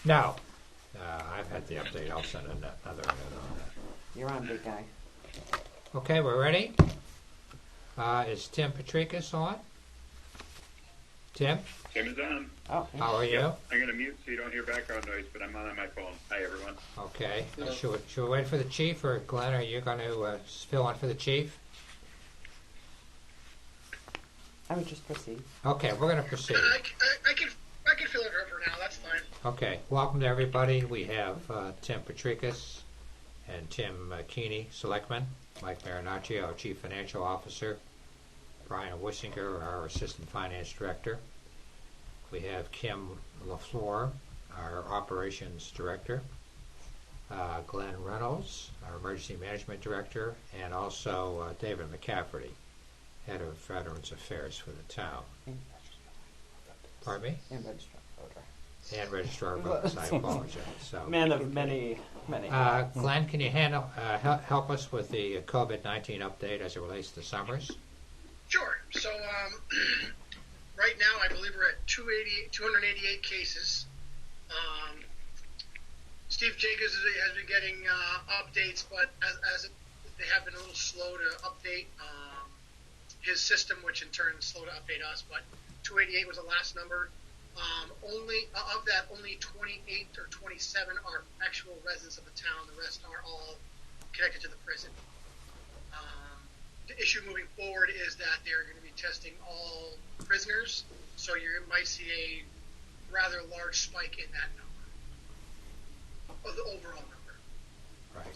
No. I've had the update. I'll send another note on that. You're on, big guy. Okay, we're ready. Is Tim Patricus on? Tim? Tim is on. Oh, yeah. How are you? I'm going to mute so you don't hear background noise, but I'm on my phone. Hi, everyone. Okay. Should we wait for the chief, or Glenn, are you going to fill in for the chief? I would just proceed. Okay, we're going to proceed. I can fill it for now. That's fine. Okay. Welcome to everybody. We have Tim Patricus and Tim Keeney, Selectmen. Mike Marinacci, our Chief Financial Officer. Brian Wissinger, our Assistant Finance Director. We have Kim LaFleur, our Operations Director. Glenn Reynolds, our Emergency Management Director. And also David McCafferty, Head of Veterans Affairs for the town. Pardon me? And registrar voter. And Registrar of Votes, I apologize. So, Man of many. Glenn, can you help us with the COVID-19 update as it relates to Summers? Sure. So right now, I believe we're at 288 cases. Steve Jacobs has been getting updates, but as they have been a little slow to update his system, which in turn is slow to update us. But 288 was the last number. Only 28 or 27 are actual residents of the town. The rest are all connected to the prison. The issue moving forward is that they're going to be testing all prisoners, so you might see a rather large spike in that number, of the overall number. Right.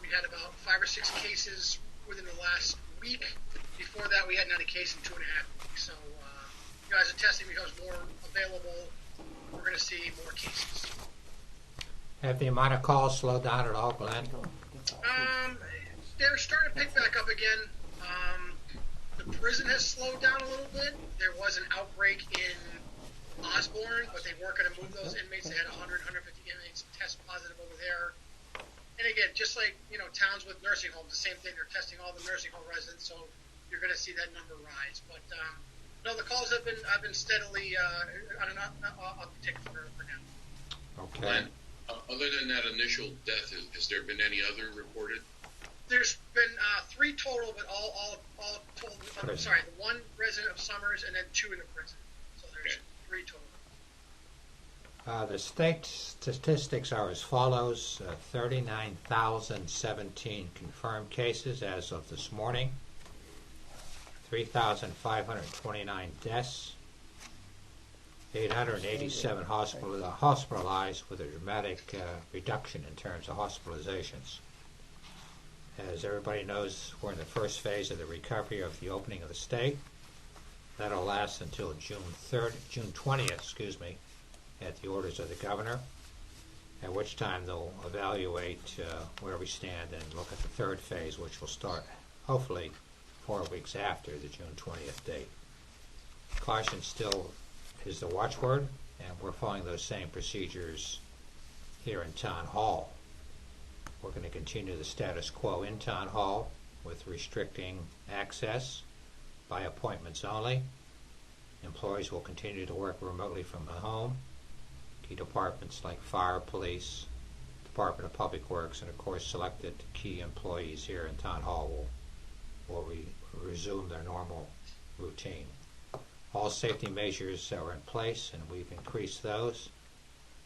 We had about 5 or 6 cases within the last week. Before that, we hadn't had a case in 2.5 weeks. So, as the testing becomes more available, we're going to see more cases. Have the amount of calls slowed down at all, Glenn? They're starting to pick back up again. The prison has slowed down a little bit. There was an outbreak in Osborne, but they weren't going to move those inmates. They had 100, 150 inmates test positive over there. And again, just like, towns with nursing homes, the same thing. They're testing all the nursing home residents, so you're going to see that number rise. But no, the calls have been steadily on an uptick for now. Okay. Glenn, other than that initial death, has there been any other reported? There's been 3 total, but all told. I'm sorry, the 1 resident of Summers and then 2 in the prison. So there's 3 total. The state statistics are as follows: 39,017 confirmed cases as of this morning, 3,529 deaths, 887 hospitalized, with a dramatic reduction in terms of hospitalizations. As everybody knows, we're in the first phase of the recovery of the opening of the state. That'll last until June 20th, at the orders of the governor, at which time they'll evaluate where we stand and look at the third phase, which will start hopefully 4 weeks after the June 20th date. Caution still is the watchword, and we're following those same procedures here in Town Hall. We're going to continue the status quo in Town Hall with restricting access by appointments only. Employees will continue to work remotely from home. Key departments like fire, police, Department of Public Works, and of course selected key employees here in Town Hall will resume their normal routine. All safety measures are in place, and we've increased those.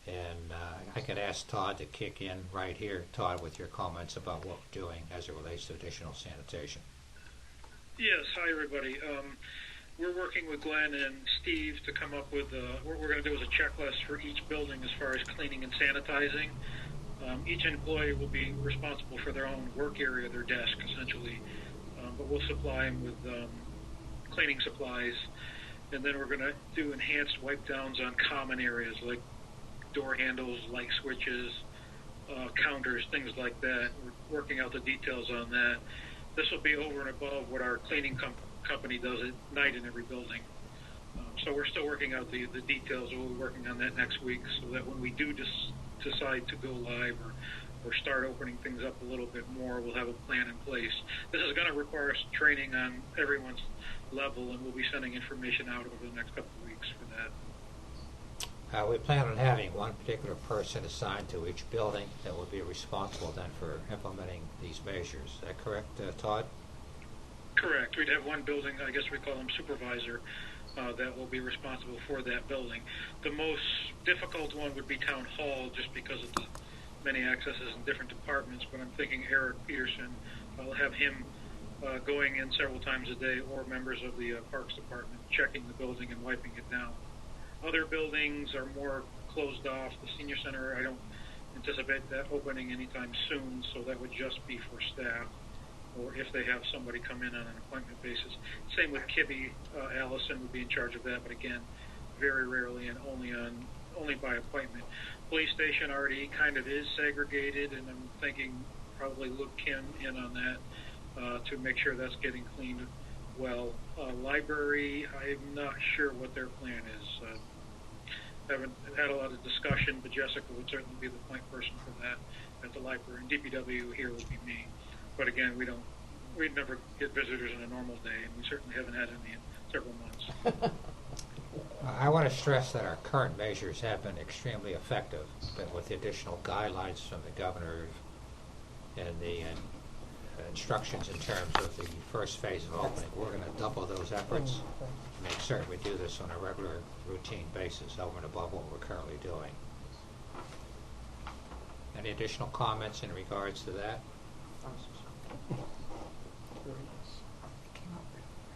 And I can ask Todd to kick in right here, Todd, with your comments about what we're doing as it relates to additional sanitation. Yes, hi everybody. We're working with Glenn and Steve to come up with what we're going to do is a checklist for each building as far as cleaning and sanitizing. Each employee will be responsible for their own work area, their desk essentially, but we'll supply them with cleaning supplies. And then we're going to do enhanced wipe downs on common areas like door handles, light switches, counters, things like that. We're working out the details on that. This will be over and above what our cleaning company does at night in every building. So we're still working out the details. We'll be working on that next week so that when we do decide to go live or start opening things up a little bit more, we'll have a plan in place. This is going to require us training on everyone's level, and we'll be sending information out over the next couple of weeks for that. We plan on having one particular person assigned to each building that will be responsible then for implementing these measures. Is that correct, Todd? Correct. We'd have one building, I guess we call him supervisor, that will be responsible for that building. The most difficult one would be Town Hall, just because of the many accesses in different departments, but I'm thinking Eric Peterson. I'll have him going in several times a day, or members of the Parks Department checking the building and wiping it down. Other buildings are more closed off. The senior center, I don't anticipate that opening anytime soon, so that would just be for staff, or if they have somebody come in on an appointment basis. Same with Kibbe. Allison would be in charge of that, but again, very rarely and only by appointment. Police station already kind of is segregated, and I'm thinking probably loop Kim in on that to make sure that's getting cleaned well. Library, I'm not sure what their plan is. Haven't had a lot of discussion, but Jessica would certainly be the point person for that at the library. And DPW here would be me. But again, we'd never get visitors on a normal day, and we certainly haven't had any in several months. I want to stress that our current measures have been extremely effective, but with the additional guidelines from the governor and the instructions in terms of the first phase of opening, we're going to double those efforts to make certain we do this on a regular, routine basis over and above what we're currently doing. Any additional comments in regards to that?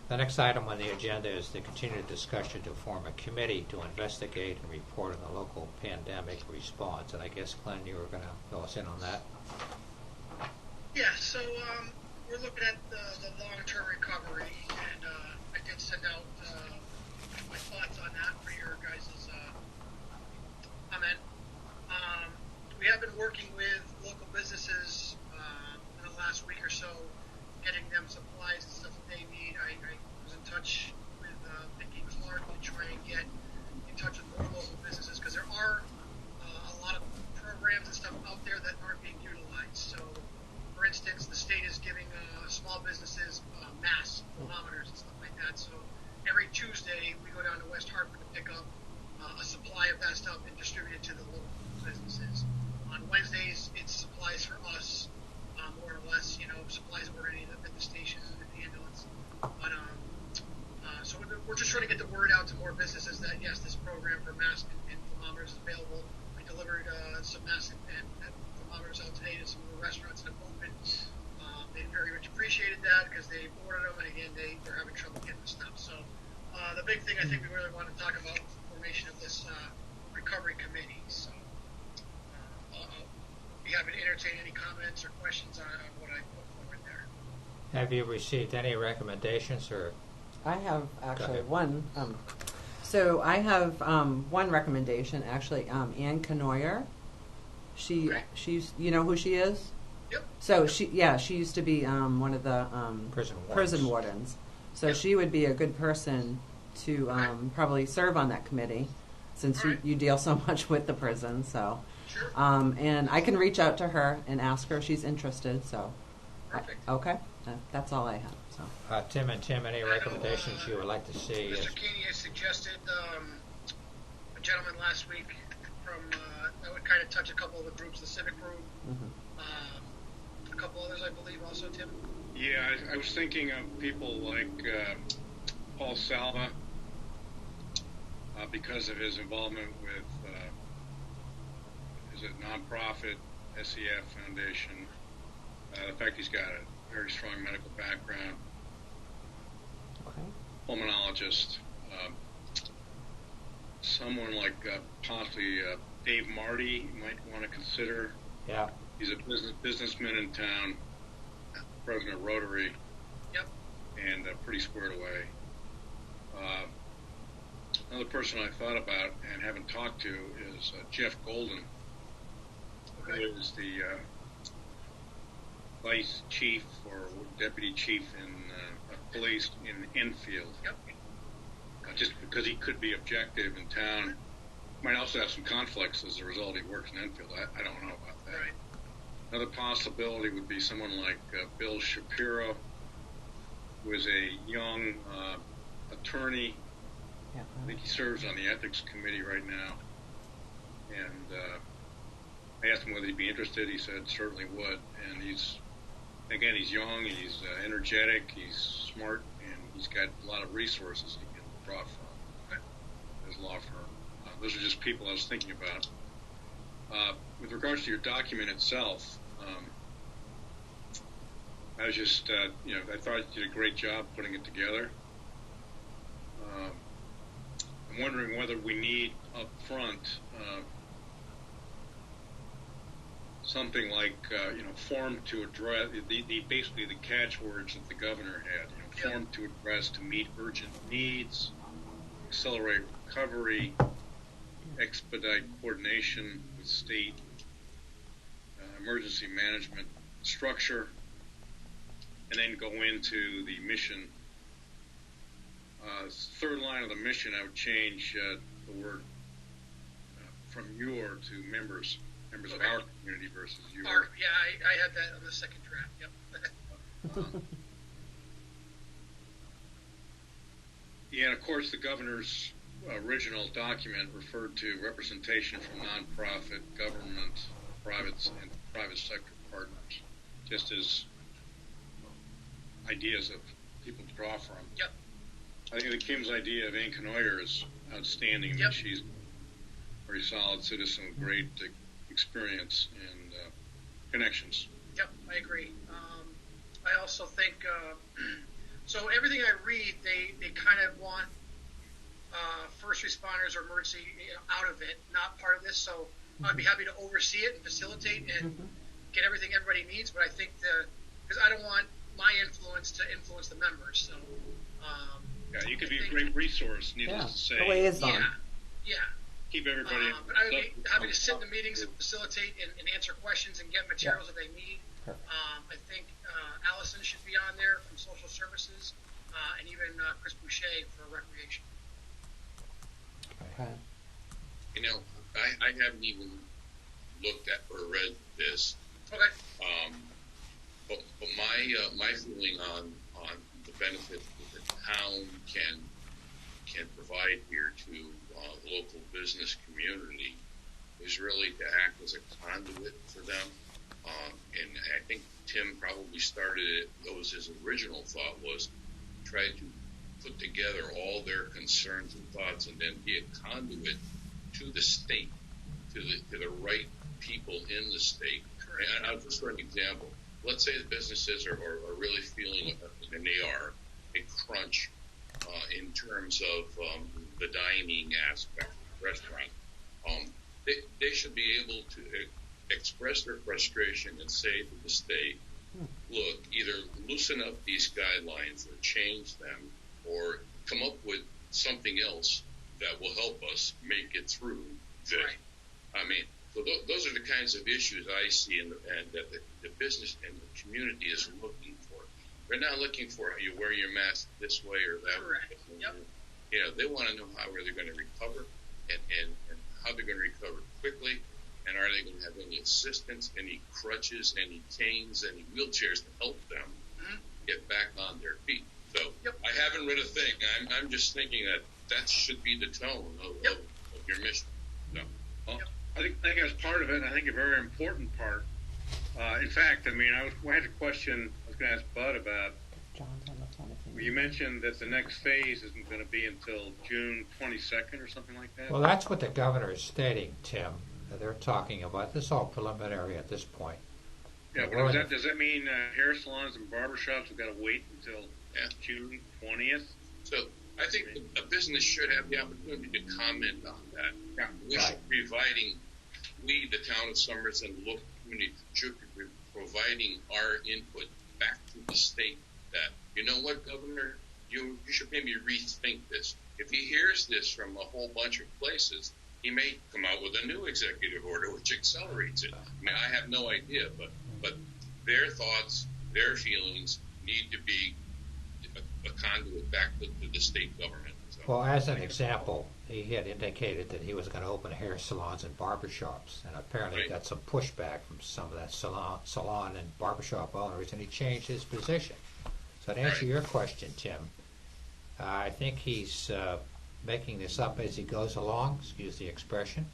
The next item on the agenda is the continued discussion to form a committee to investigate and report on the local pandemic response. And I guess, Glenn, you were going to fill us in on that. Yeah, so we're looking at the long-term recovery, and I did send out my thoughts on that for your guys' comment. We have been working with local businesses in the last week or so, getting them supplies and stuff that they need. I was in touch with Vicki Clark to try and get in touch with more local businesses, because there are a lot of programs and stuff out there that aren't being utilized. So, for instance, the state is giving small businesses masks, thermometers, and stuff like that. So every Tuesday we go down to West Hartford to pick up a supply of that stuff and distribute it to the local businesses. On Wednesdays, it's supplies for us, more or less, supplies that we're going to need at the station and the ambulance. But so we're just trying to get the word out to more businesses that, yes, this program for masks and thermometers is available. We delivered some masks and thermometers out today to some of the restaurants that have opened. They very much appreciated that, because they ordered them, and again, they're having trouble getting the stuff. So the big thing I think we really want to talk about is the formation of this recovery committee. So we haven't entertained any comments or questions on what I put forward there. Have you received any recommendations or? I have actually one. So I have one recommendation, actually. Ann Canoyer. She's, you know who she is? Yep. So she used to be one of the prison wardens. So Yep. she would be a good person to probably serve on that committee, since you deal so much with the prison. So, Sure. and I can reach out to her and ask her if she's interested. So, Perfect. Okay, that's all I have. So, Tim, any recommendations you would like to see? Mr. Keeney has suggested a gentleman last week from that would kind of touch a couple of the groups, the civic group, a couple others, I believe, also, Tim. Yeah, I was thinking of people like Paul Salva, because of his involvement with his nonprofit SEF Foundation. The fact he's got a very strong medical background. okay. Pulmonologist. Someone like possibly Dave Marty you might want to consider. Yeah. He's a businessman in town, president of Rotary. Yep. And pretty squared away. Another person I thought about and haven't talked to is Jeff Golden, who is the vice chief or deputy chief in police in Enfield. Yep. Just because he could be objective in town, might also have some conflicts as a result. He works in Enfield. I don't know about that. Right. Another possibility would be someone like Bill Shapiro, who is a young attorney. Yeah. I think he serves on the ethics committee right now. And I asked him whether he'd be interested. He said certainly would. And he's young, he's energetic, he's smart, and he's got a lot of resources he can draw from his law firm. Those are just people I was thinking about. With regards to your document itself, I was just, I thought you did a great job putting it together. I'm wondering whether we need up front something like, form to address, basically the catchwords that the governor had, form to address to meet urgent needs, accelerate recovery, expedite coordination with state emergency management structure, and then go into the mission. Third line of the mission, I would change the word from your to members of our community versus your. I had that on the second draft. Yep. Yeah, and of course the governor's original document referred to representation from nonprofit, government, private sector partners, just as ideas of people to draw from. Yep. I think that Kim's idea of Ann Knoyer is outstanding. Yep. She's a very solid citizen with great experience and connections. Yep, I agree. I also think, so everything I read, they kind of want first responders or emergency out of it, not part of this. So I'd be happy to oversee it and facilitate and get everything everybody needs. But I think because I don't want my influence to influence the members. So you could be a great resource, needless to say. The liaison. Yeah. Keep everybody. But I would be happy to sit in the meetings and facilitate and answer questions and get materials that they need. I think Allison should be on there from social services, and even Chris Boucher for recreation. Okay. I haven't even looked at or read this. Okay. But my feeling on the benefit that the town can provide here to the local business community is really to act as a conduit for them. And I think Tim probably started it. That was his original thought, was try to put together all their concerns and thoughts and then be a conduit to the state, to the right people in the state. And I'll just for an example. Let's say the businesses are really feeling, and they are, a crunch in terms of the dining aspect of the restaurant. They should be able to express their frustration and say to the state, look, either loosen up these guidelines or change them or come up with something else that will help us make it through this. Right. I mean, so those are the kinds of issues I see and that the business and the community is looking for. They're not looking for you wear your mask this way or that Correct. way. Yep. They want to know how they're going to recover and how they're going to recover quickly. And are they going to have any assistance, any crutches, any canes, any wheelchairs to help them get back on their feet? So I haven't read a thing. I'm just thinking that should be the tone of your mission. So, I think that's part of it, and I think a very important part. In fact, I mean, I had a question I was going to ask Bud about. You mentioned that the next phase isn't going to be until June 22nd or something like that? Well, that's what the governor is stating, Tim. They're talking about this. Is all preliminary at this point. Yeah, but does that mean hair salons and barbershops have got to wait until June 20th? So I think a business should have the opportunity to comment on that. Yeah. We, the town of Summers and the local community, should be providing our input back to the state that, you know what, Governor, you should maybe rethink this. If he hears this from a whole bunch of places, he may come out with a new executive order which accelerates it. I mean, I have no idea, but their thoughts, their feelings need to be a conduit back to the state government. So, well, as an example, he had indicated that he was going to open hair salons and barbershops, and apparently got some pushback from some of that salon and barbershop owners, and he changed his position. So to answer your question, Tim, I think he's making this up as he goes along, excuse the expression,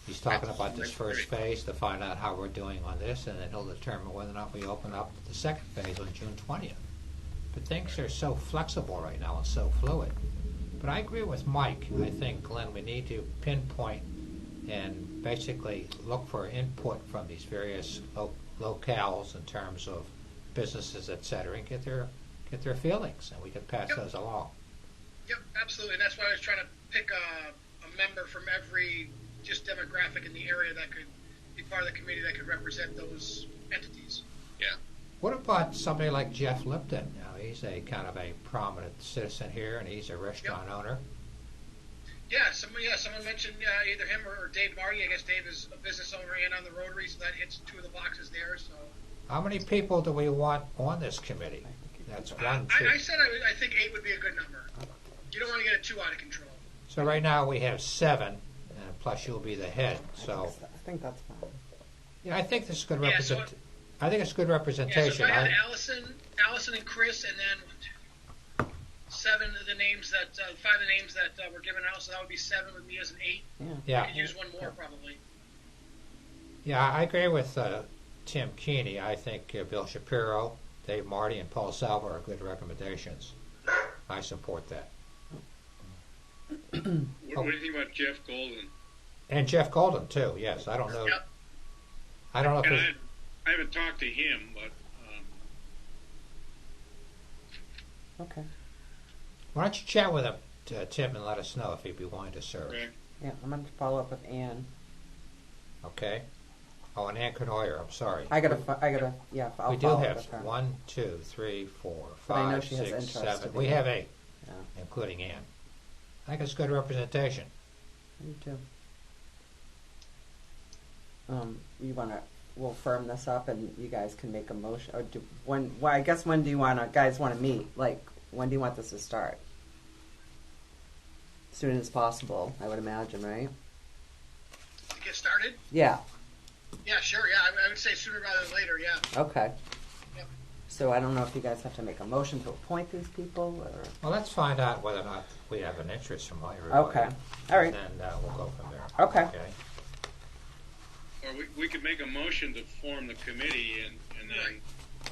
He's talking about this first phase to find out how we're doing on this, and then he'll determine whether or not we open up the second phase on June 20th. But things are so flexible right now and so fluid. But I agree with Mike. I think, Glenn, we need to pinpoint and basically look for input from these various locales in terms of businesses, et cetera, and get their feelings, and we can pass those along. Yep, absolutely. And that's why I was trying to pick a member from every just demographic in the area that could be part of the committee that could represent those entities. Yeah. What about somebody like Jeff Lipton? Now, he's a kind of a prominent citizen here, and he's a restaurant owner. Yeah, someone mentioned either him or Dave Marty. I guess Dave is a business owner and on the Rotary, so that hits two of the boxes there. So, how many people do we want on this committee? That's one. I said I think 8 would be a good number. You don't want to get it too out of control. So right now we have 7, plus you'll be the head. So I think that's fine. yeah, I think this is good I think it's good representation. Yeah, so if I had Allison and Chris, and then 7 of the names that 5 of the names that were given out, so that would be 7 with me as an 8. Yeah. You could use one more probably. Yeah, I agree with Tim Keeney. I think Bill Shapiro, Dave Marty, and Paul Salva are good recommendations. I support that. What do you think about Jeff Golden? And Jeff Golden too. Yes, I don't know. Yep. I don't know if I haven't talked to him, but Okay. why don't you chat with him, Tim, and let us know if he'd be willing to serve. okay. Yeah, I'm going to follow up with Ann. Okay. Oh, and Ann Canoyer, I'm sorry. I gotta, yeah, I'll we do follow up have with her. 1, 2, 3, 4, But I know 5, she has 6, interest 7. to We be- have 8, Yeah, including Ann. I think it's good representation. me too. You wanna, we'll firm this up and you guys can make a motion, or I guess when do you guys wanna meet? Like, when do you want this to start? As soon as possible, I would imagine, right? To get started? Yeah, Yeah, sure. Yeah, I would say sooner rather than later. Yeah. okay. Yep. So I don't know if you guys have to make a motion to appoint these people, or, Well, let's find out whether or not we have an interest from everybody. okay, all right, And then we'll go from there. okay. Or we could make a motion to form the committee, and then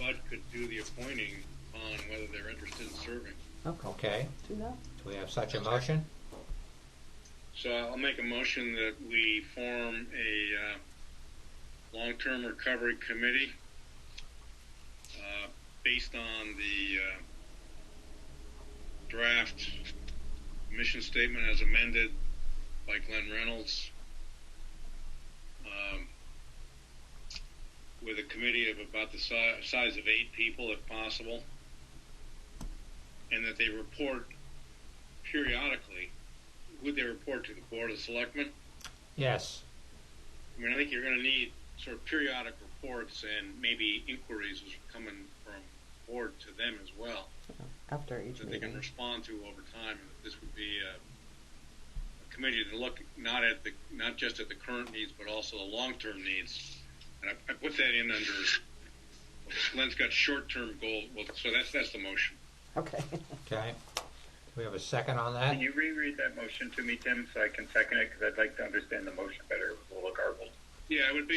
Bud could do the appointing on whether they're interested in serving. Okay. Do that. Do we have such a motion? So I'll make a motion that we form a long-term recovery committee based on the draft mission statement as amended by Glenn Reynolds, with a committee of about the size of 8 people if possible, and that they report periodically. Would they report to the Board of Selectmen? Yes. I mean, I think you're going to need sort of periodic reports and maybe inquiries coming from the board to them as well, After each that they can meeting. respond to over time. And this would be a committee to look not just at the current needs, but also the long-term needs. And I put that in under. Glenn's got short-term goals. Well, so that's the motion. Okay. Okay. Do we have a second on that? Can you reread that motion to me, Tim, so I can second it? Because I'd like to understand the motion better. It was a little garbled. Yeah, it would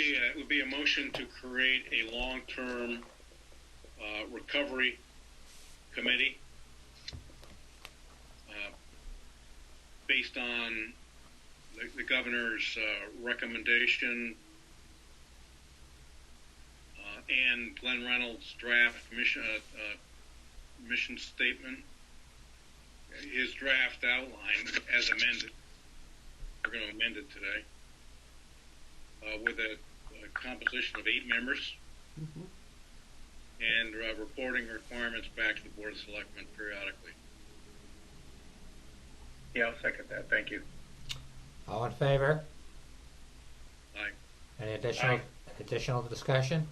be a motion to create a long-term recovery committee based on the governor's recommendation and Glenn Reynolds' draft mission statement. His draft outline as amended. We're going to amend it today. With a composition of 8 members, and reporting requirements back to the Board of Selectmen periodically. Yeah, I'll second that. Thank you. All in favor? Aye. Any additional discussion?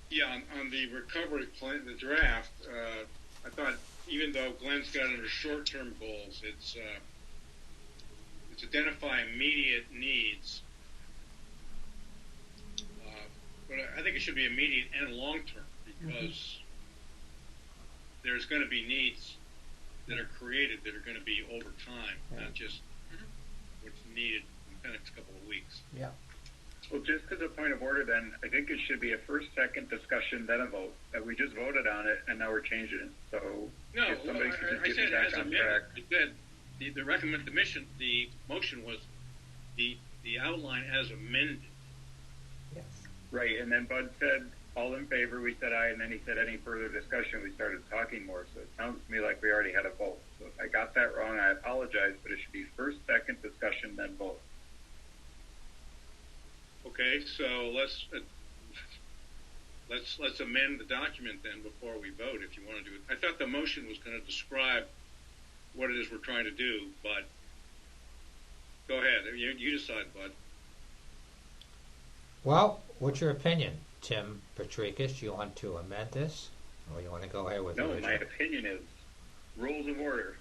Yeah, on the recovery plan, the draft, I thought even though Glenn's got under short-term goals, it's identify immediate needs. But I think it should be immediate and long-term because there's going to be needs that are created that are going to be over time, not just what's needed. next couple of weeks. Yeah. Well, just as a point of order, then, I think it should be a first, second discussion, then a vote. We just voted on it, and now we're changing it. So No, if somebody could just I get said me back as on amended. track. I said the motion was the outline as amended. Yes. Right, and then Bud said, all in favor, we said aye, and then he said any further discussion, we started talking more, so it sounds to me like we already had a vote. So if I got that wrong, I apologize, but it should be first, second discussion, then vote. Okay, so let's amend the document then before we vote, if you want to do it. I thought the motion was going to describe what it is we're trying to do, but go ahead. You decide, Bud. Well, what's your opinion, Tim Patricus? Do you want to amend this, or you want to go ahead with the No, original? my opinion is rules of order.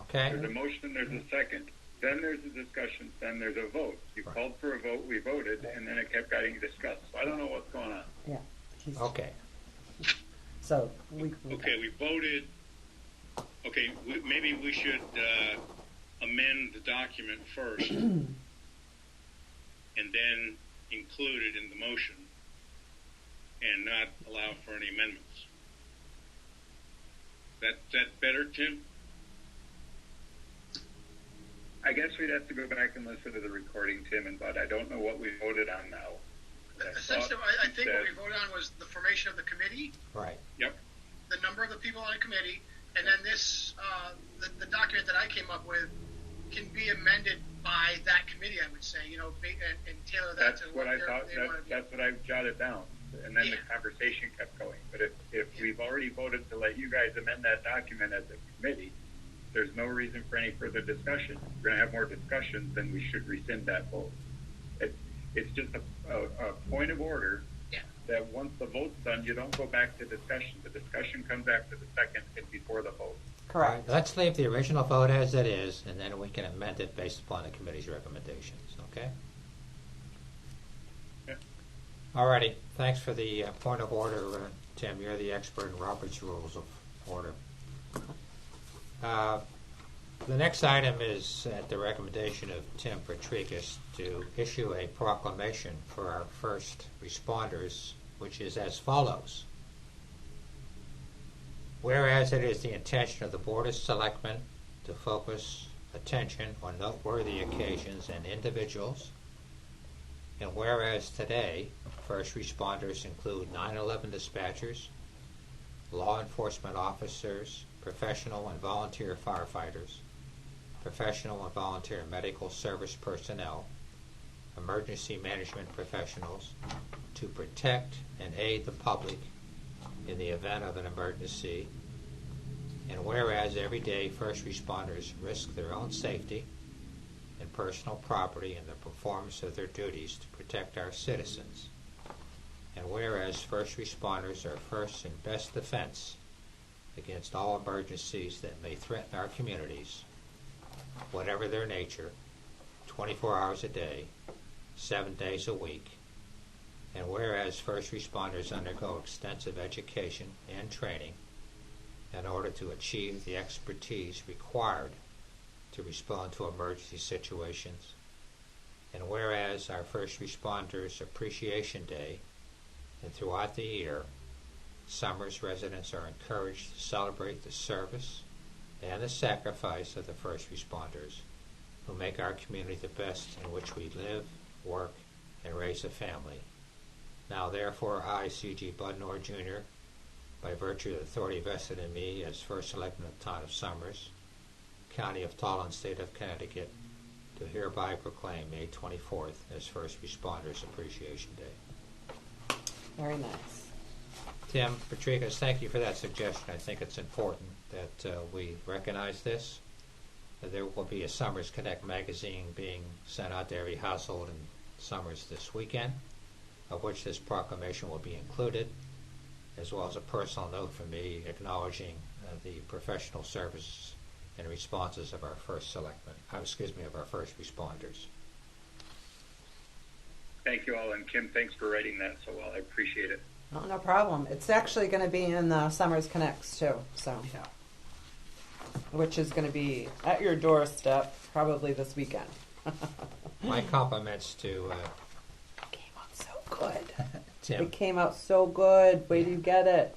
Okay. There's a motion, there's a second. Then there's a discussion, then there's a vote. You called for a vote, we voted, and then it kept getting discussed. So I don't know what's going on. Yeah. Okay. So we voted. Okay, maybe we should amend the document first, and then include it in the motion, and not allow for any amendments. That better, Tim? I guess we'd have to go back and listen to the recording, Tim and Bud. I don't know what we voted on now. Essentially, I think what we voted on was the formation of the committee, Right. Yep. the number of the people on the committee, and then this, the document that I came up with can be amended by that committee, I would say, and tailor that That's to what I they thought. want to do. That's what I jotted down. And then the conversation kept going. But if we've already voted to let you guys amend that document as a committee, there's no reason for any further discussion. If we're going to have more discussions, then we should rescind that vote. It's just a point of order that once the vote's done, you don't go back to discussion. The discussion comes after the second and before the vote. correct. Let's leave the original vote as it is, and then we can amend it based upon the committee's recommendations. Okay? Yeah. Alrighty. Thanks for the point of order, Tim. You're the expert in Robert's Rules of Order. The next item is at the recommendation of Tim Patricus to issue a proclamation for our first responders, which is as follows. Whereas it is the intention of the Board of Selectmen to focus attention on noteworthy occasions and individuals, and whereas today first responders include 9/11 dispatchers, law enforcement officers, professional and volunteer firefighters, professional and volunteer medical service personnel, emergency management professionals, to protect and aid the public in the event of an emergency, and whereas every day first responders risk their own safety and personal property in the performance of their duties to protect our citizens, and whereas first responders are first and best defense against all emergencies that may threaten our communities, whatever their nature, 24 hours a day, 7 days a week, and whereas first responders undergo extensive education and training in order to achieve the expertise required to respond to emergency situations, and whereas our First Responders Appreciation Day and throughout the year, Somers residents are encouraged to celebrate the service and the sacrifice of the first responders who make our community the best in which we live, work, and raise a family. Now therefore I, C.G. Budnor Jr., by virtue of the authority vested in me as First Selectman of the Town of Somers, County of Tolland, State of Connecticut, do hereby proclaim May 24th as First Responders Appreciation Day. Very nice. Tim Patricus, thank you for that suggestion. I think it's important that we recognize this. There will be a Somers Connect magazine being sent out to every household in Somers this weekend, of which this proclamation will be included, as well as a personal note from me acknowledging the professional service and responses of our first selectmen, of our first responders. Thank you all, and Kim, thanks for writing that so well. I appreciate it. Oh, no problem. It's actually going to be in the Somers Connects too, so which is going to be at your doorstep probably this weekend. My compliments to It came out so good. Tim. It came out so good. Wait till you get it.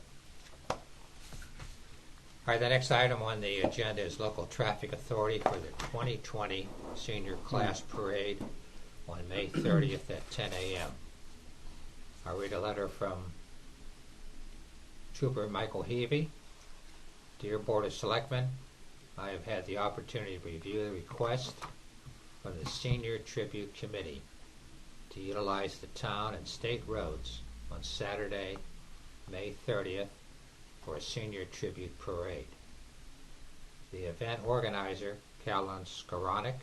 All right, the next item on the agenda is local traffic authority for the 2020 senior class parade on May 30th at 10 a.m. I'll read a letter from Trooper Michael Heavey. Dear Board of Selectmen, I have had the opportunity to review the request from the Senior Tribute Committee to utilize the town and state roads on Saturday, May 30th for a senior tribute parade. The event organizer, Callan Skoranek,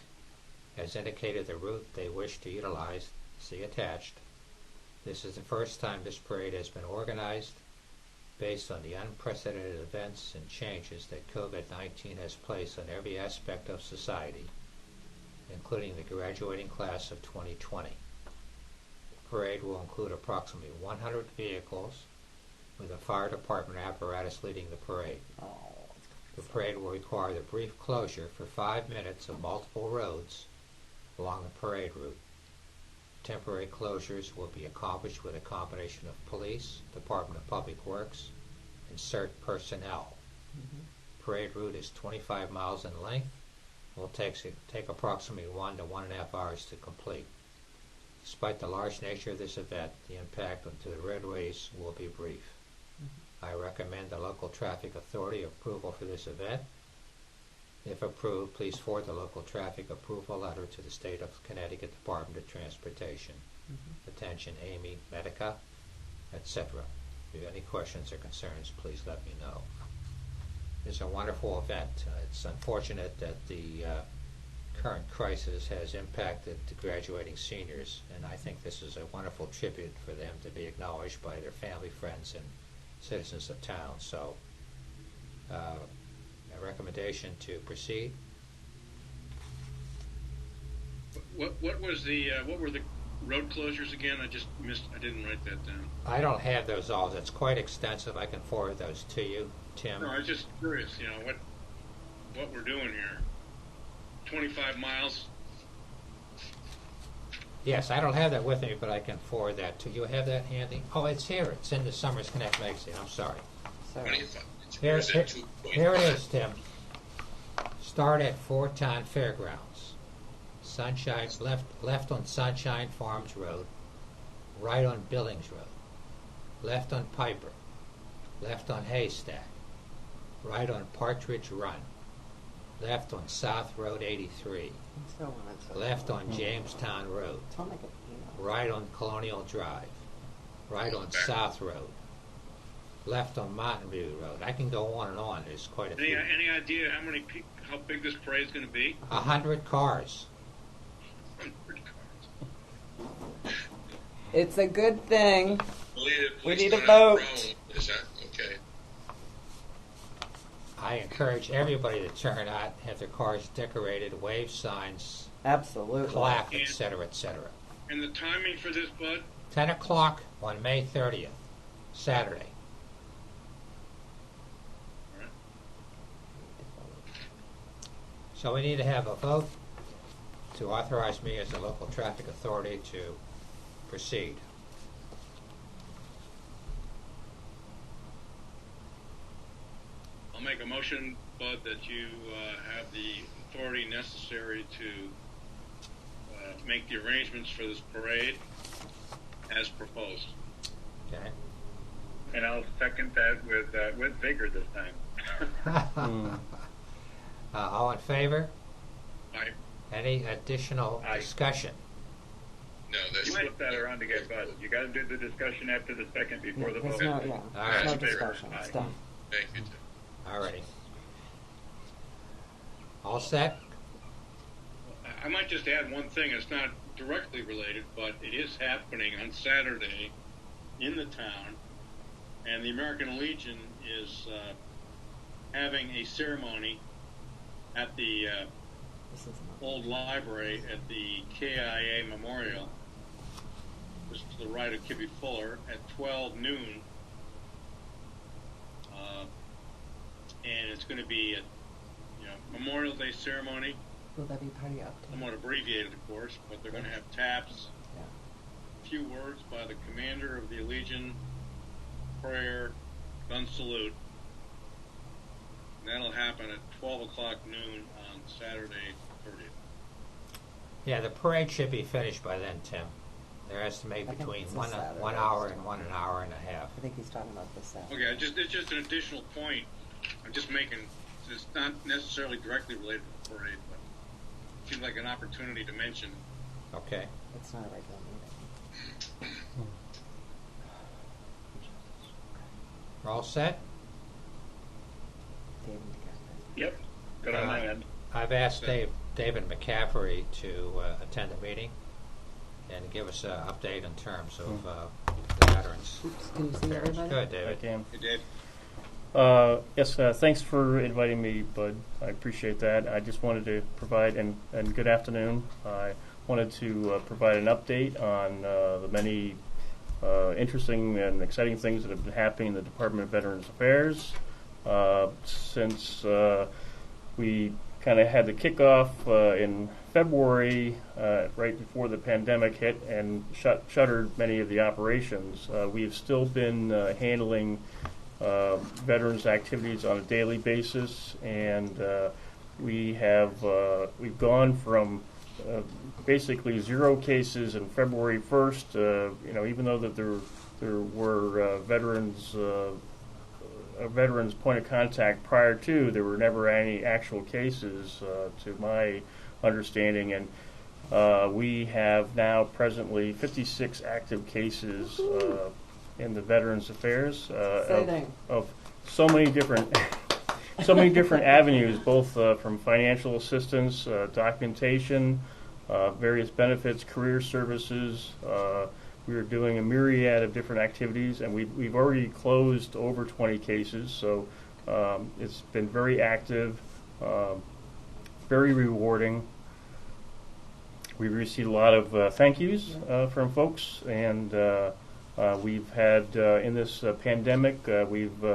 has indicated the route they wish to utilize, see attached. This is the first time this parade has been organized based on the unprecedented events and changes that COVID-19 has placed on every aspect of society, including the graduating class of 2020. The parade will include approximately 100 vehicles with a fire department apparatus leading the parade. The parade will require the brief closure for 5 minutes of multiple roads along the parade route. Temporary closures will be accomplished with a combination of police, Department of Public Works, and CERT personnel. Parade route is 25 miles in length and will take approximately 1 to 1.5 hours to complete. Despite the large nature of this event, the impact to the roadways will be brief. I recommend the local traffic authority approval for this event. If approved, please forward the local traffic approval letter to the State of Connecticut Department of Transportation. Attention Amy Medica, etc. If you have any questions or concerns, please let me know. It's a wonderful event. It's unfortunate that the current crisis has impacted the graduating seniors, and I think this is a wonderful tribute for them to be acknowledged by their family, friends, and citizens of town. So, a recommendation to proceed. What was the what were the road closures again? I just missed. I didn't write that down. I don't have those all. It's quite extensive. I can forward those to you, Tim. No, I was just curious. You know what we're doing here. 25 miles. Yes, I don't have that with me, but I can forward that to you. Have that handy? Oh, it's here. It's in the Summers Connect magazine. I'm sorry. Here it is, Tim. Start at Fort Town Fairgrounds. Sunshine left on Sunshine Farms Road, right on Billings Road, left on Piper, left on Haystack, right on Partridge Run, left on South Road 83, left on Jamestown Road, right on Colonial Drive, right on South Road, left on Mountain View Road. I can go on and on. There's quite a few. Any idea how big this parade is going to be? 100 cars. 100 cars. It's a good thing. We need a vote. vote. Is that okay? I encourage everybody to turn out, have their cars decorated, wave signs, Absolutely. plaque, etc., etc. And the timing for this, Bud? 10 o'clock on May 30th, Saturday. All right. So we need to have a vote to authorize me as the local traffic authority to proceed. I'll make a motion, Bud, that you have the authority necessary to make the arrangements for this parade as proposed. Okay. And I'll second that with vigor this time. All in favor? Aye. Any additional Aye. discussion? No, that's You flip that around to get Bud. You got to do the discussion after the second before the There's vote. no, All there's right. no discussion. It's done. Thank you, Tim. All righty. All set? I might just add one thing. It's not directly related, but it is happening on Saturday in the town, and the American Legion is having a ceremony at the old library at the KIA Memorial, just to the right of Kibbe Fuller, at 12 noon. And it's going to be a Memorial Day ceremony Will that be part of your update? somewhat abbreviated, of course, but they're going to have taps, Yeah. a few words by the commander of the Legion, prayer, gun salute. And that'll happen at 12 o'clock noon on Saturday, 30th. Yeah, the parade should be finished by then, Tim. They're estimated I think between it's a 1 Saturday, hour so. and 1 hour and a half. I think he's talking about this Saturday. Okay, it's just an additional point. I'm just making, it's not necessarily directly related to the parade, but it seems like an opportunity to mention. Okay. It's not a regular meeting. We're all set? David McCaffrey. Yep. Good on my end. I've asked David McCaffrey to attend the meeting and give us an update in terms of the veterans. Oops, can you see everybody? Good, I David. can. It did. Yes, thanks for inviting me, Bud. I appreciate that. I just wanted to provide, and good afternoon. I wanted to provide an update on the many interesting and exciting things that have been happening in the Department of Veterans Affairs since we kind of had the kickoff in February, right before the pandemic hit and shuttered many of the operations. We've still been handling veterans activities on a daily basis, and we've gone from basically 0 cases in February 1st. Even though that there were a veteran's point of contact prior to, there were never any actual cases, to my understanding, and we have now presently 56 active cases in the Veterans Affairs of so many different avenues, both from financial assistance, documentation, various benefits, career services. We are doing a myriad of different activities, and we've already closed over 20 cases, so it's been very active, very rewarding. We've received a lot of thank yous from folks, and we've had, in this pandemic, we've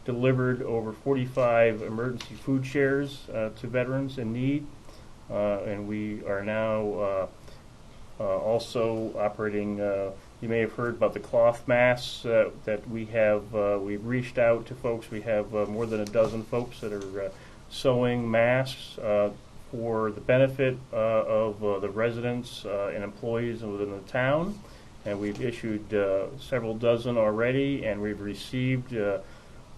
delivered over 45 emergency food shares to veterans in need, and we are now also operating. You may have heard about the cloth masks that we have. We've reached out to folks. We have more than a dozen folks that are sewing masks for the benefit of the residents and employees within the town. And we've issued several dozen already, and we've received an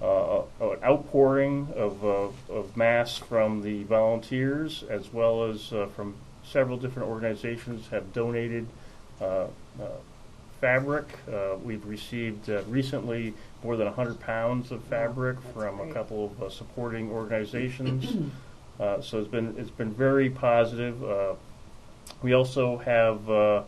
outpouring of masks from the volunteers, as well as from several different organizations have donated fabric. We've received recently more than 100 pounds of fabric from a couple of supporting organizations. So it's been very positive. We also have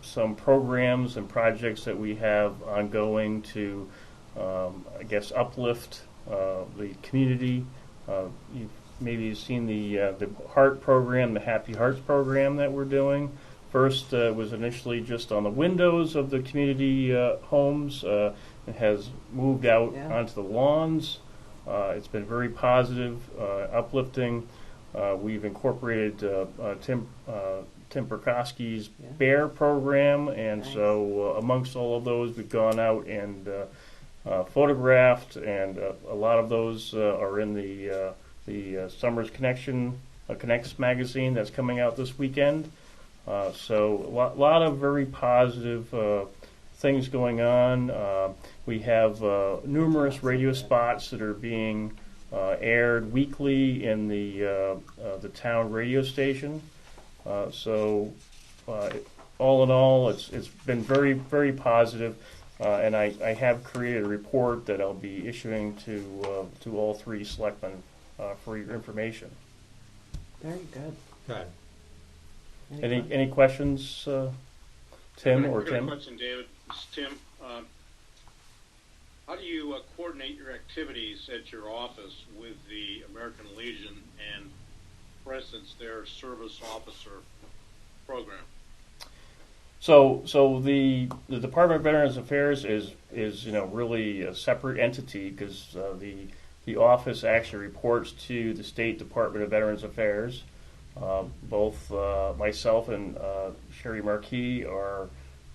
some programs and projects that we have ongoing to, uplift the community. You've maybe seen the Heart program, the Happy Hearts program that we're doing. First was initially just on the windows of the community homes. It has moved out onto the lawns. It's been very positive, uplifting. We've incorporated Tim Perkowski's Bear program, and so amongst all of those, we've gone out and photographed, and a lot of those are in the Summers Connects magazine that's coming out this weekend. So a lot of very positive things going on. We have numerous radio spots that are being aired weekly in the town radio station. So all in all, it's been very, very positive, and I have created a report that I'll be issuing to all 3 selectmen for your information. Very good. Good. Any questions, Tim or I've got Tim? a question, David. This is Tim. How do you coordinate your activities at your office with the American Legion and, for instance, their service officer program? So the Department of Veterans Affairs is really a separate entity, because the the office actually reports to the State Department of Veterans Affairs. Both myself and Sherry Marquis are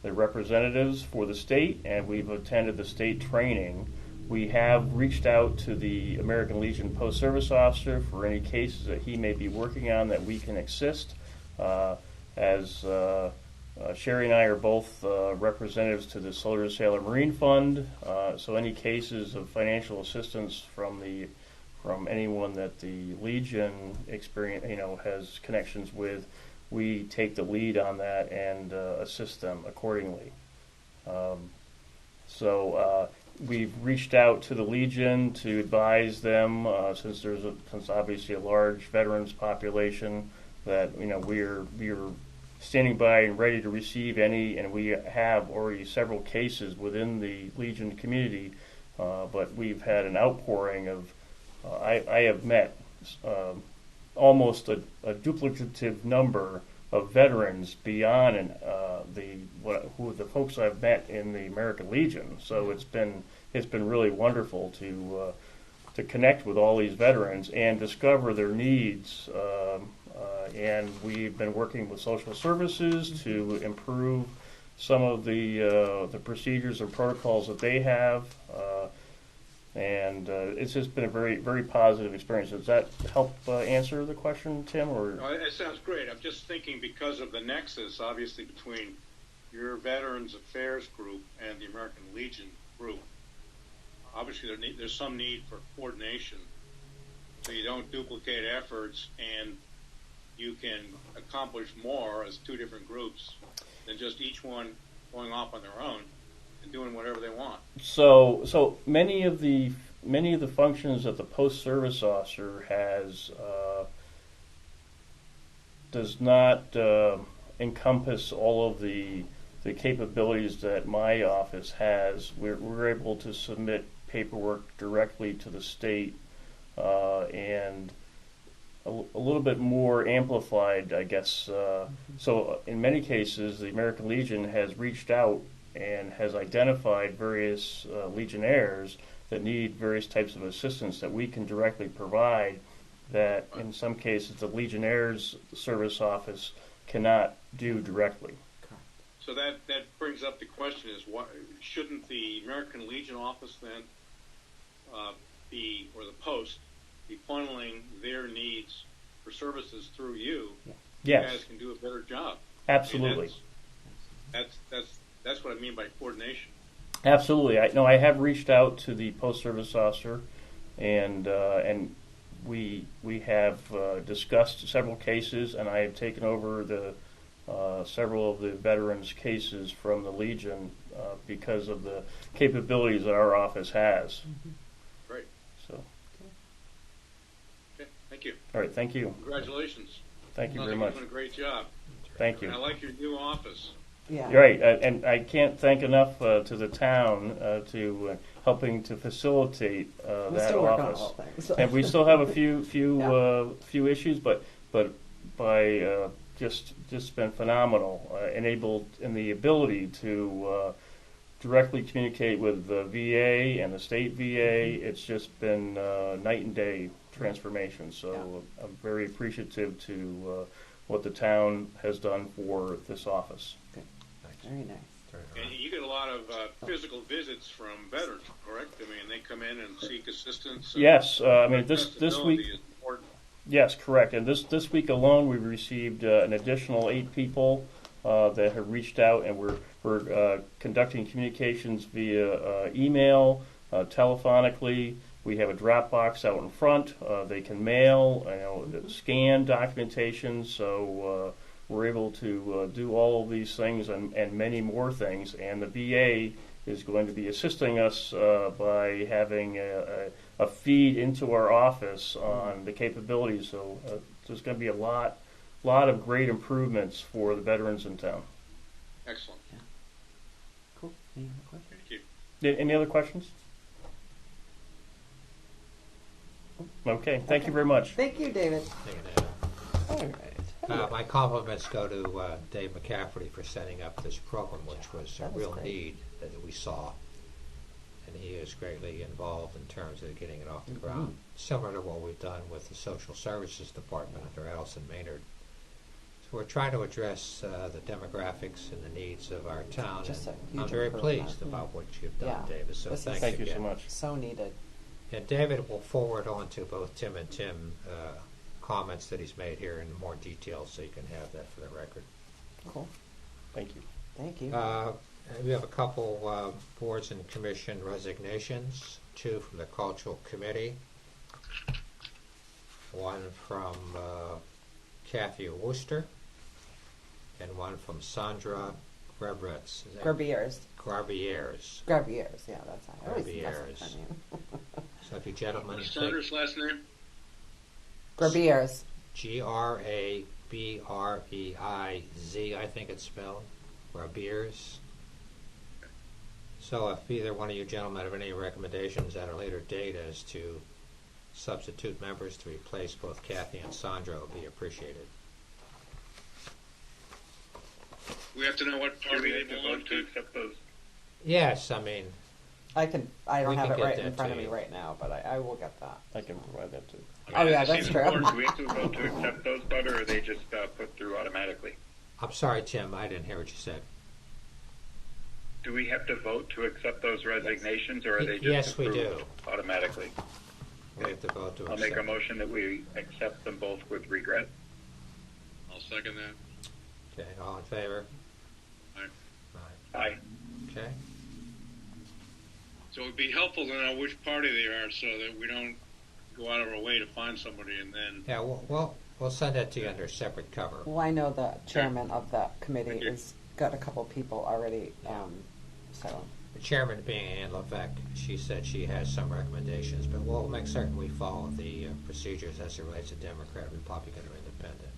the representatives for the state, and we've attended the state training. We have reached out to the American Legion Post-Service Officer for any cases that he may be working on that we can assist. As Sherry and I are both representatives to the Soldier Sailor Marine Fund, so any cases of financial assistance from anyone that the Legion has connections with, we take the lead on that and assist them accordingly. We've reached out to the Legion to advise them, since obviously a large veterans population, that we're standing by and ready to receive any, and we have already several cases within the Legion community, but we've had an outpouring of. I have met almost a duplicative number of veterans beyond the folks I've met in the American Legion. So it's been really wonderful to connect with all these veterans and discover their needs. And we've been working with social services to improve some of the procedures and protocols that they have. And it's just been a very, very positive experience. Does that help answer the question, Tim? Or no, it sounds great. I'm just thinking, because of the nexus, obviously, between your Veterans Affairs group and the American Legion group. Obviously, there's some need for coordination, so you don't duplicate efforts, and you can accomplish more as two different groups than just each one going off on their own and doing whatever they want. So many of the functions that the post-service officer has does not encompass all of the capabilities that my office has. We're able to submit paperwork directly to the state, and a little bit more amplified, I guess. So in many cases, the American Legion has reached out and has identified various Legionnaires that need various types of assistance that we can directly provide, that in some cases the Legionnaires Service Office cannot do directly. So that brings up the question: is what shouldn't the American Legion office then or the post be funneling their needs for services through you? Yes. You guys can do a better job. Absolutely. I mean, that's what I mean by coordination. Absolutely. I have reached out to the post-service officer, and we have discussed several cases, and I have taken over several of the veterans' cases from the Legion because of the capabilities that our office has. Mm-hmm. Great. So. Okay. Thank you. All right. Thank you. Congratulations. Thank you very much. You're doing a great job. Thank you. And I like your new office. Yeah. You're right, and I can't thank enough to the town to helping to facilitate that office. And we still have a few issues, but by just been phenomenal, enabled in the ability to directly communicate with the VA and the state VA. It's just been night and day transformation. So I'm very appreciative to what the town has done for this office. Good. Very nice. And you get a lot of physical visits from veterans, correct? I mean, they come in and seek assistance. Yes, I mean this week. Is important. Yes, correct. And this week alone, we received an additional 8 people that have reached out, and we're conducting communications via email, telephonically. We have a drop box out in front. They can mail, scan documentation. So we're able to do all of these things and many more things. And the VA is going to be assisting us by having a feed into our office on the capabilities. So there's going to be a lot of great improvements for the veterans in town. Excellent. Yeah. Cool. Any other questions? Thank you. Any other questions? Okay. Thank you very much. Thank you, David. Thank you, David. All right. My compliments go to Dave McCafferty for setting up this program, which was a real need that we saw. and he is greatly involved in terms of getting it off the ground, similar to what we've done with the Social Services Department under Allison Maynard. So we're trying to address the demographics and the needs of our town, Just and a huge I'm very improvement. pleased about what you've done, Yeah. David, so This is- thank you so again. much. So needed. And David will forward on to both Tim and Tim comments that he's made here in more detail, so you can have that for the record. Cool. Thank you. Thank you. We have a couple boards and commission resignations, two from the Cultural Committee, one from Kathy Wooster, and one from Sandra Grebretz. Grabiers. Garbieres. Grabiers, yeah, that's how I always mess Grabiers. up her name. So if you gentlemen What's take Sandra's last name? Grabiers. Gravreiz, I think it's spelled. Grabiers. So if either one of you gentlemen have any recommendations at a later date as to substitute members to replace both Kathy and Sandra, it would be appreciated. We have to know what Do party we they have to belong vote to to. accept those? Yes, I mean, I We don't can have it get right that in front to of me you. right now, but I will get that. I can provide that too. Oh, yeah, It that's seems true. important. Do we have to vote to accept those, Bud, or are they just put through automatically? I'm sorry, Tim, I didn't hear what you said. Do we have to vote to accept those resignations, or are they just Yes, we approved do. automatically? We have to vote to I'll make a accept. motion that we accept them both with regret. I'll second that. Okay, all in favor? Aye. Aye. Okay. So it'd be helpful to know which party they are so that we don't go out of our way to find somebody and then. Yeah, we'll send that to you under separate cover. Well, I know the chairman of that committee Thank you. has got a couple people already, so. The chairman being Ann Levesque, she said she has some recommendations, but we'll make certain we follow the procedures as it relates to Democrat, Republican, or Independent.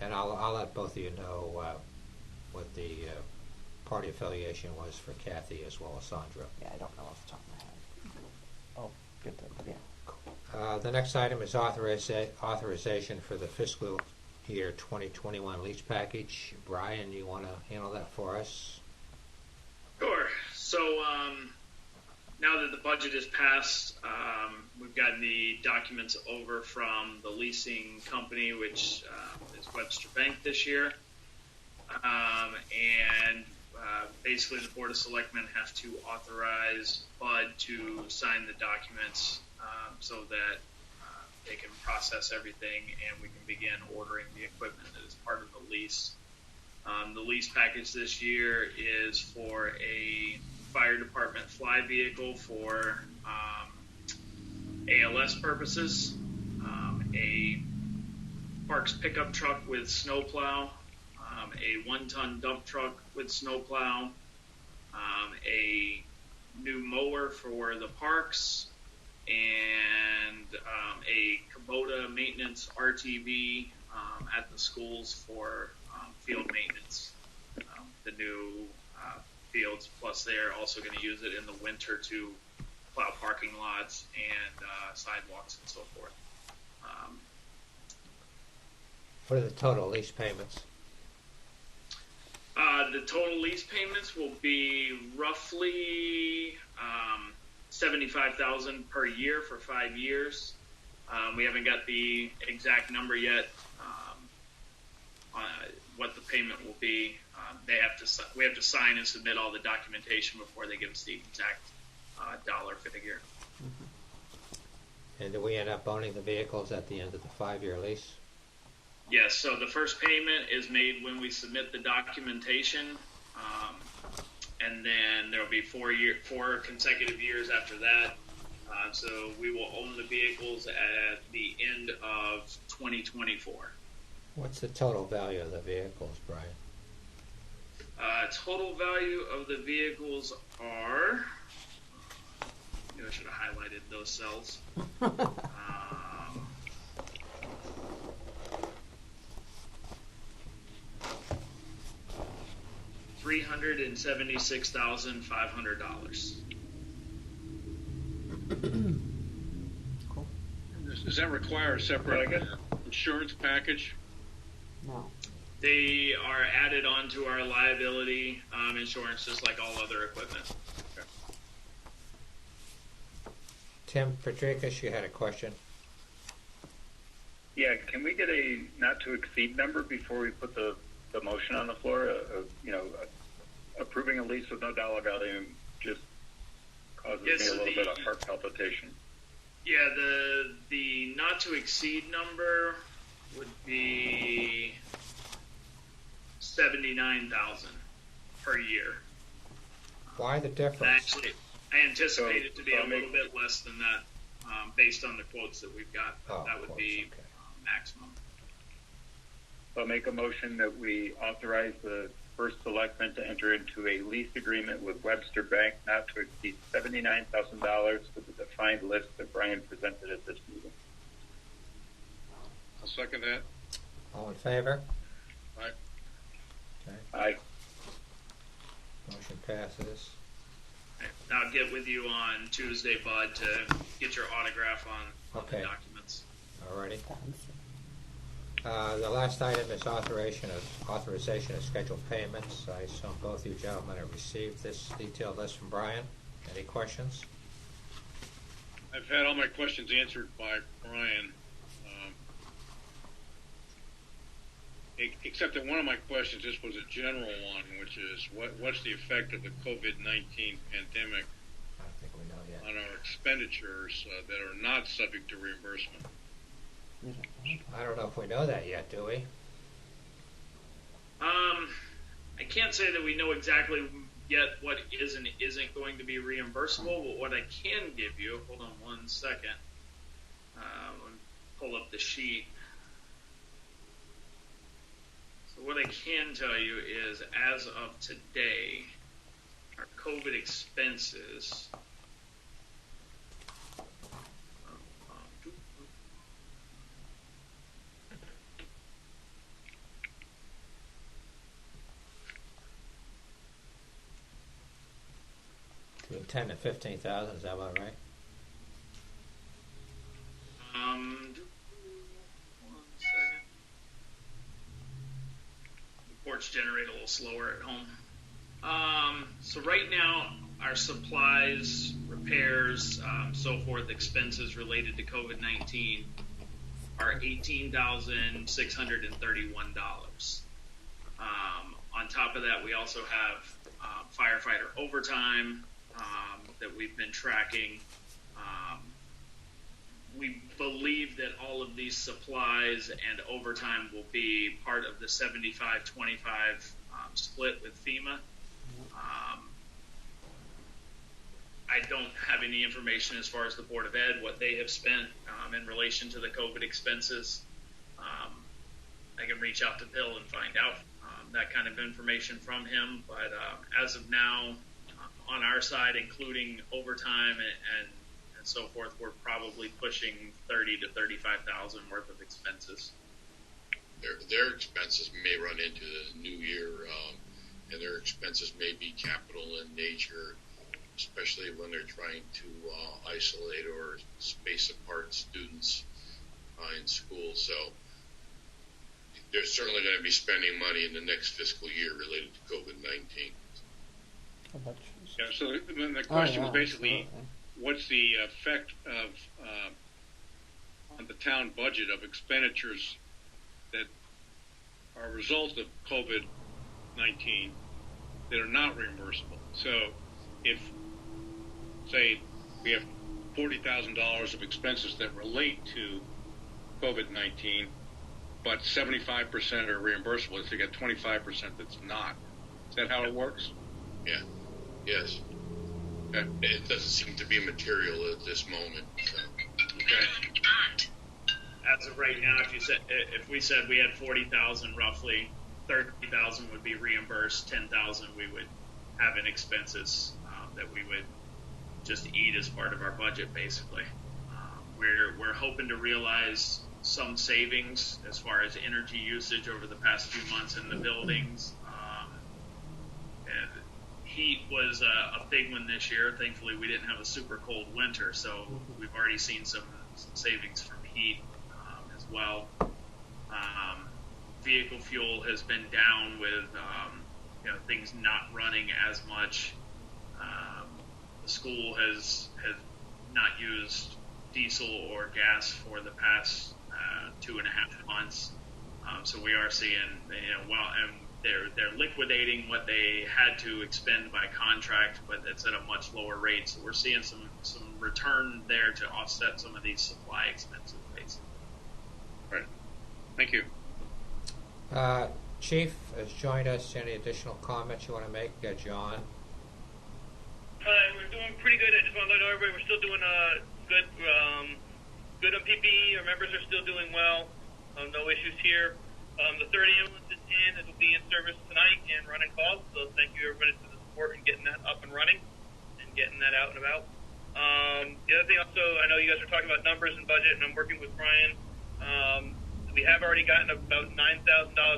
And I'll let both of you know what the party affiliation was for Kathy as well as Sandra. Yeah, I don't know off the top of my head. Oh, get that. Yeah. The next item is authorization for the fiscal year 2021 lease package. Brian, you want to handle that for us? Sure. So now that the budget is passed, we've gotten the documents over from the leasing company, which is Webster Bank this year. Basically the Board of Selectmen have to authorize Bud to sign the documents so that they can process everything and we can begin ordering the equipment that is part of the lease. The lease package this year is for a fire department fly vehicle for ALS purposes, a Parks pickup truck with snowplow, a 1-ton dump truck with snowplow, a new mower for the parks, and a Kubota maintenance RTV at the schools for field maintenance. The new fields, plus they're also going to use it in the winter to plow parking lots and sidewalks and so forth. What are the total lease payments? The total lease payments will be roughly $75,000 per year for 5 years. We haven't got the exact number yet. What the payment will be. We have to sign and submit all the documentation before they give us the exact dollar figure. And do we end up owning the vehicles at the end of the 5-year lease? Yes, so the first payment is made when we submit the documentation, and then there will be 4 consecutive years after that. So we will own the vehicles at the end of 2024. What's the total value of the vehicles, Brian? Total value of the vehicles are, maybe I should have highlighted those cells. $376,500. Cool. Does that require a separate insurance package? No. They are added onto our liability insurance just like all other equipment. Tim Patricus, you had a question. Yeah, can we get a not to exceed number before we put the motion on the floor? Approving a lease with no dollar value just causes me a little bit of heart palpitation. Yeah, the not to exceed number would be $79,000 per year. Why the difference? Actually, I anticipate it to be a little bit less than that, based on the quotes that we've got. That would be maximum. So I'll make a motion that we authorize the first selectman to enter into a lease agreement with Webster Bank not to exceed $79,000 for the defined list that Brian presented at this meeting. I'll second that. All in favor? Aye. Okay. Aye. Motion passes. I'll get with you on Tuesday, Bud, to get your autograph on the documents. Alrighty. The last item is authorization of scheduled payments. I assume both you gentlemen have received this detailed list from Brian. Any questions? I've had all my questions answered by Brian, except that one of my questions, this was a general one, which is what's the effect of the COVID-19 pandemic I don't think we know yet. on our expenditures that are not subject to reimbursement? I don't know if we know that yet, do we? I can't say that we know exactly yet what is and isn't going to be reimbursable, but what I can give you, hold on one second, let me pull up the sheet. So what I can tell you is, as of today, our COVID expenses, Between 10 and 15,000, is that about right? one second. Reports generate a little slower at home. So right now, our supplies, repairs, so forth, expenses related to COVID-19 are $18,631. On top of that, we also have firefighter overtime that we've been tracking. We believe that all of these supplies and overtime will be part of the 75-25 split with FEMA. I don't have any information as far as the Board of Ed, what they have spent in relation to the COVID expenses. I can reach out to Bill and find out that kind of information from him. But as of now, on our side, including overtime and so forth, we're probably pushing 30 to 35,000 worth of expenses. Their expenses may run into the new year, and their expenses may be capital in nature, especially when they're trying to isolate or space apart students in school. So they're certainly going to be spending money in the next fiscal year related to COVID-19. Yeah, so the question was basically, what's the effect of on the town budget of expenditures that are a result of COVID-19 that are not reimbursable? So if, say, we have $40,000 of expenses that relate to COVID-19, but 75% are reimbursable, if you get 25% that's not. Is that how it works? Yeah. Yes. Okay. It doesn't seem to be material at this moment. So. Okay. As of right now, if we said we had 40,000 roughly, 30,000 would be reimbursed, 10,000 we would have in expenses that we would just eat as part of our budget, basically. We're hoping to realize some savings as far as energy usage over the past few months in the buildings. And heat was a big one this year. Thankfully, we didn't have a super cold winter, so we've already seen some savings from heat as well. Vehicle fuel has been down with things not running as much. The school has not used diesel or gas for the past 2.5 months. So we are seeing, and they're liquidating what they had to expend by contract, but it's at a much lower rate. So we're seeing some return there to offset some of these supply expenses, basically. Right. Thank you. Chief has joined us. Any additional comments you want to make, John? We're doing pretty good. I just want to let everybody we're still doing good. Good on PPE. Our members are still doing well. No issues here. The third ambulance is in. It will be in service tonight and running calls. So thank you everybody for the support and getting that up and running and getting that out and about. The other thing also, I know you guys are talking about numbers and budget, and I'm working with Brian. We have already gotten about $9,000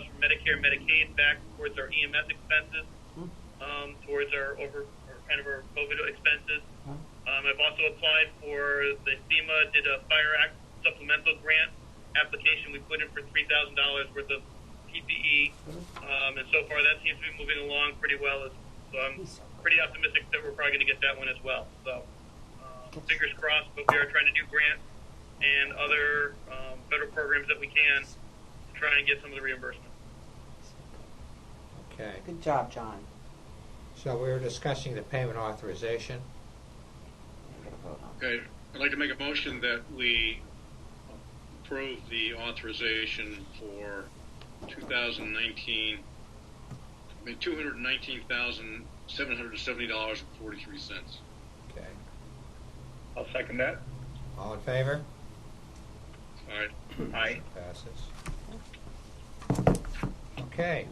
from Medicare and Medicaid back towards our EMS expenses, towards our COVID expenses. I've also applied for the FEMA did a Fire Act supplemental grant application. We put in for $3,000 worth of PPE, and so far that seems to be moving along pretty well. So I'm pretty optimistic that we're probably going to get that one as well. So fingers crossed, but we are trying to do grants and other federal programs that we can to try and get some of the reimbursement. Okay. Good job, John. So we were discussing the payment authorization. Okay. I'd like to make a motion that we approve the authorization for 2019, $219,770.43. Okay. I'll second that. All in favor? All right. Aye. Passes. Okay.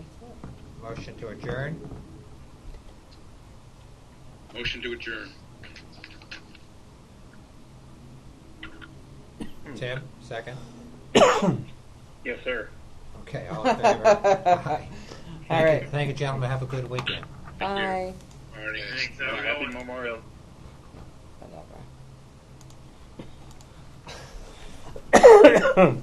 Motion to adjourn. Motion to adjourn. Tim, second. Yes, sir. Okay, all in favor? Aye. All right. Thank you, gentlemen. Have a good weekend. Bye. All right. Thanks, Happy Memorial. Whatever.